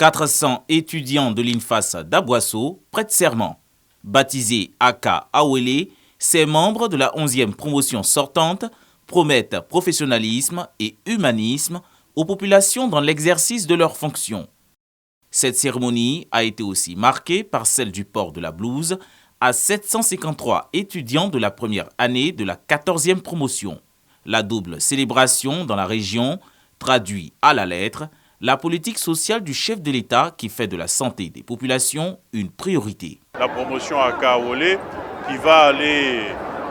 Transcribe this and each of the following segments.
400 étudiants de l'INFAS d'Aboisseau prêtent serment. Baptisés Aka Awele, ces membres de la 11e promotion sortante promettent professionnalisme et humanisme aux populations dans l'exercice de leurs fonctions. Cette cérémonie a été aussi marquée par celle du port de la blouse à 753 étudiants de la première année de la 14e promotion. La double célébration dans la région traduit à la lettre la politique sociale du chef de l'État qui fait de la santé des populations une priorité. La promotion à Kaolé qui va aller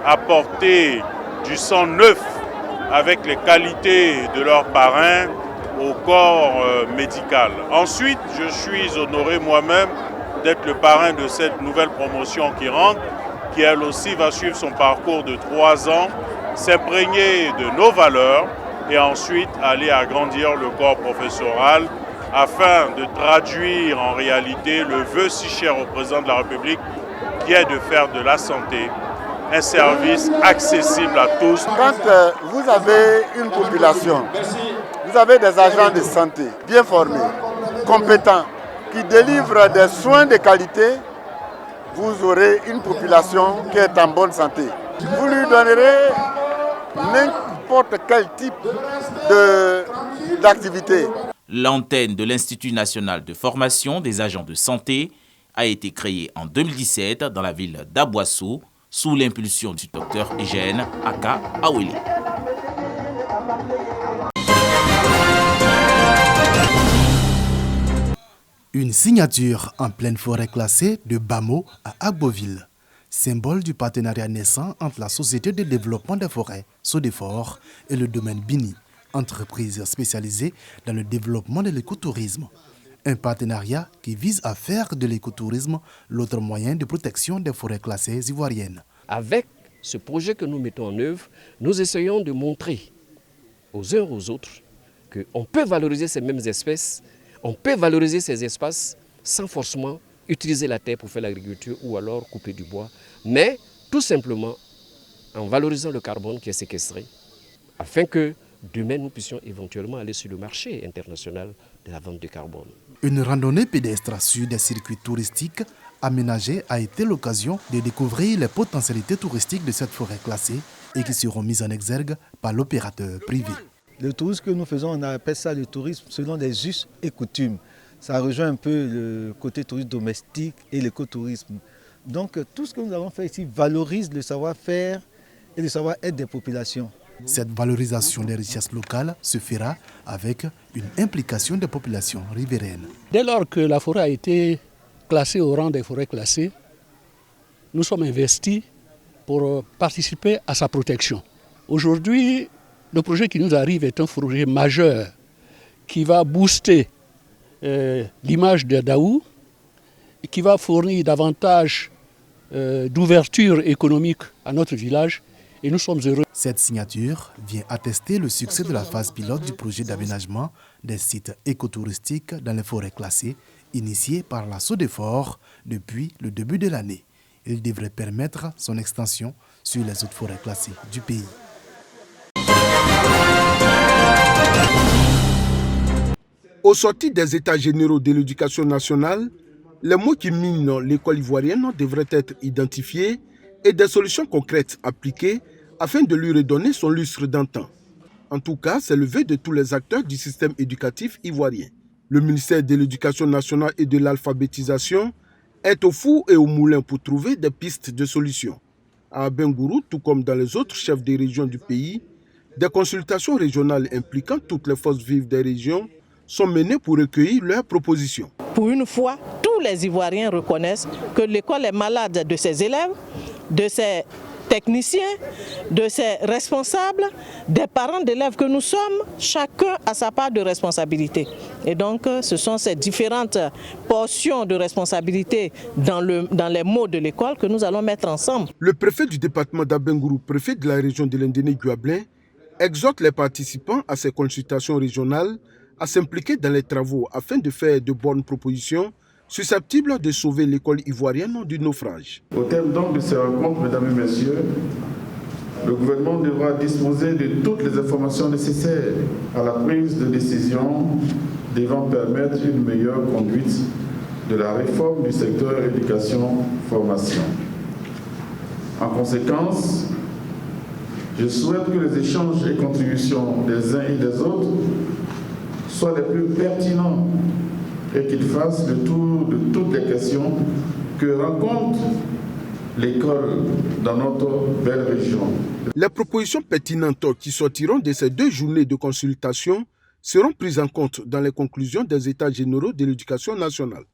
apporter du sang neuf avec les qualités de leur parrain au corps médical. Ensuite, je suis honoré moi-même d'être le parrain de cette nouvelle promotion qui rentre, qui elle aussi va suivre son parcours de 3 ans, s'imprégner de nos valeurs et ensuite aller agrandir le corps professoral afin de traduire en réalité le vœu si cher au président de la République qui est de faire de la santé un service accessible à tous. Quand vous avez une population, vous avez des agents de santé bien formés, compétents, qui délivrent des soins de qualité, vous aurez une population qui est en bonne santé. Vous lui donnerez n'importe quel type d'activité. L'antenne de l'Institut national de formation des agents de santé a été créée en 2017 dans la ville d'Aboisseau sous l'impulsion du docteur Eugène Aka Awele. Une signature en pleine forêt classée de Bamo à Agboville, symbole du partenariat naissant entre la Société de développement des forêts, SODEFOR, et le domaine Bini, entreprise spécialisée dans le développement de l'écotourisme. Un partenariat qui vise à faire de l'écotourisme l'autre moyen de protection des forêts classées ivoiriennes. Avec ce projet que nous mettons en œuvre, nous essayons de montrer aux uns aux autres qu'on peut valoriser ces mêmes espèces, on peut valoriser ces espaces sans forcément utiliser la terre pour faire l'agriculture ou alors couper du bois, mais tout simplement en valorisant le carbone qui est séquestré, afin que demain nous puissions éventuellement aller sur le marché international de la vente de carbone. Une randonnée pédestre sur des circuits touristiques aménagés a été l'occasion de découvrir les potentialités touristiques de cette forêt classée et qui seront mises en exergue par l'opérateur privé. Le tourisme que nous faisons, on appelle ça le tourisme selon les us et coutumes. Ça rejoint un peu le côté tourisme domestique et l'écotourisme. Donc tout ce que nous avons fait ici valorise le savoir-faire et le savoir-être des populations. Cette valorisation des richesses locales se fera avec une implication des populations riveraines. Dès lors que la forêt a été classée au rang des forêts classées, nous sommes investis pour participer à sa protection. Aujourd'hui, le projet qui nous arrive est un projet majeur qui va booster l'image de Daou, qui va fournir davantage d'ouverture économique à notre village et nous sommes heureux. Cette signature vient attester le succès de la phase pilote du projet d'aménagement des sites écotouristiques dans les forêts classées initié par la SODEFOR depuis le début de l'année. Il devrait permettre son extension sur les autres forêts classées du pays. Au sortir des états généraux de l'éducation nationale, les maux qui minent l'école ivoirienne devraient être identifiés et des solutions concrètes appliquées afin de lui redonner son lustre d'antan. En tout cas, c'est le vœu de tous les acteurs du système éducatif ivoirien. Le ministère de l'Éducation nationale et de l'alphabétisation est au four et au moulin pour trouver des pistes de solutions. À Abengourou, tout comme dans les autres chefs des régions du pays, des consultations régionales impliquant toutes les forces vives des régions sont menées pour recueillir leurs propositions. Pour une fois, tous les Ivoiriens reconnaissent que l'école est malade de ses élèves, de ses techniciens, de ses responsables, des parents d'élèves que nous sommes, chacun a sa part de responsabilité. Et donc, ce sont ces différentes portions de responsabilité dans les mots de l'école que nous allons mettre ensemble. Le préfet du département d'Abengourou, préfet de la région de l'Indéné-Guablin, exhorte les participants à ces consultations régionales à s'impliquer dans les travaux afin de faire de bonnes propositions susceptibles de sauver l'école ivoirienne du naufrage. Au terme donc de ces rencontres, mesdames et messieurs, Le gouvernement devra disposer de toutes les informations nécessaires à la prise de décision devant permettre une meilleure conduite de la réforme du secteur éducation-formation. En conséquence, je souhaite que les échanges et contributions des uns et des autres soient les plus pertinents et qu'ils fassent le tour de toutes les questions que rencontre l'école dans notre belle région. Les propositions pertinentes qui sortiront de ces 2 journées de consultation seront prises en compte dans les conclusions des États généraux de l'éducation nationale.